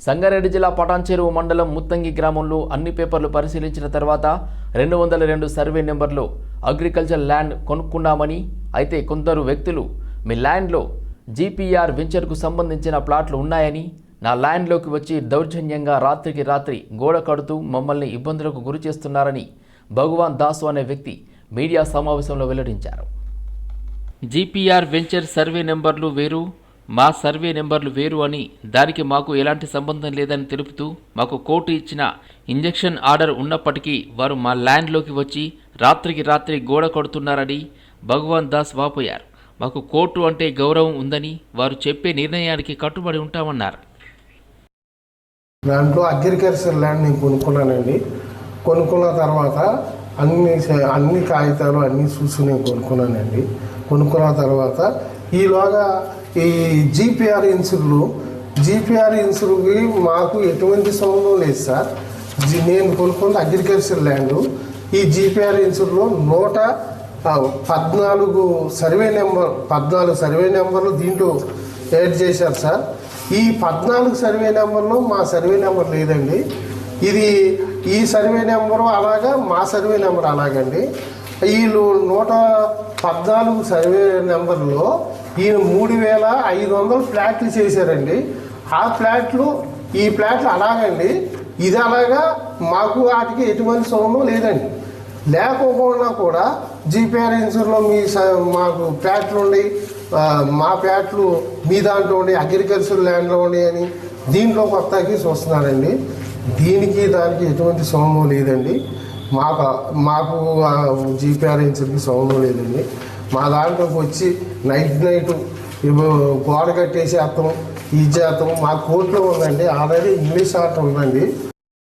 సంగారెడ్డి జిల్లా పటాన్చెరువు మండలం ముత్తంగి గ్రామంలో అన్ని పేపర్లు పరిశీలించిన తర్వాత 202 సర్వే నెంబర్లో అగ్రికల్చర్ ల్యాండ్ కొనుక్కున్నామని, అయితే కొందరు వ్యక్తులు మీ ల్యాండ్లో జీపీఆర్ వెంచర్కు సంబంధించిన ప్లాట్లు ఉన్నాయని, నా ల్యాండ్లోకి వచ్చి దౌర్జన్యంగా రాత్రికి రాత్రి గోడ కడుతూ మమ్మల్ని ఇబ్బందులకు గురి చేస్తున్నారని భగవాన్ దాసు అనే వ్యక్తి మీడియా సమావేశంలో వెల్లడించారు. జీపీఆర్ వెంచర్ సర్వే నెంబర్లు వేరు, మా సర్వే నెంబర్లు వేరు అని, దానికి మాకు ఎలాంటి సంబంధం లేదని తెలుపుతూ మాకు కోర్టు ఇచ్చిన ఇంజెక్షన్ ఆర్డర్ ఉన్నప్పటికీ వారు మా ల్యాండ్లోకి వచ్చి రాత్రికి రాత్రి గోడ కొడుతున్నారని భగవాన్ దాస్ వాపోయారు. మాకు కోర్టు అంటే గౌరవం ఉందని, వారు చెప్పే నిర్ణయానికి కట్టుబడి ఉంటామన్నారు. దాంట్లో అగ్రికల్చర్ ల్యాండ్ నేను కొనుక్కున్నానండి. కొనుక్కున్న తర్వాత అన్ని కాగితాలు అన్నీ చూసి నేను కొనుక్కున్నానండి. కొనుక్కున్న తర్వాత ఈలోగా ఈ జీపీఆర్ ఇన్సూర్కి మాకు ఎటువంటి సంబంధం లేదు సార్. నేను కొనుక్కున్న అగ్రికల్చర్ ల్యాండ్ ఈ జీపీఆర్ ఇన్సూర్లో 114 సర్వే నెంబర్లు దీంట్లో యాడ్ చేశారు సార్. ఈ 14 సర్వే నెంబర్లో మా సర్వే నెంబర్ లేదండి. ఈ సర్వే నెంబరు అలాగా, మా సర్వే నెంబర్ అలాగండి. వీళ్ళు 114 సర్వే నెంబర్లో ఈయన 3500 ఫ్లాట్లు చేశారండి. ఈ ఫ్లాట్లు అలాగండి, ఇది అలాగా, మాకు వాటికి ఎటువంటి సంబంధం లేదండి. లేకపోకుండా కూడా జీపీఆర్ ఇన్సూర్లో మాకు ఫ్లాట్లు ఉండి, మా ఫ్లాట్లు మీ దాంట్లో ఉండి, అగ్రికల్చర్ ల్యాండ్లో ఉండి అని దీంట్లో కొత్తకి చూస్తున్నారండి. దానికి ఎటువంటి సంబంధం లేదండి. మాకు జీపీఆర్ ఇన్సూర్కి సంబంధం లేదండి. మా దాంట్లోకి వచ్చి నైట్ గోడ కట్టేసేస్తాం, ఇది చేస్తాం. మా కోర్టులో ఉందండి, ఆల్రెడీ ఇంగ్లీష్ ఆర్డర్ ఉందండి.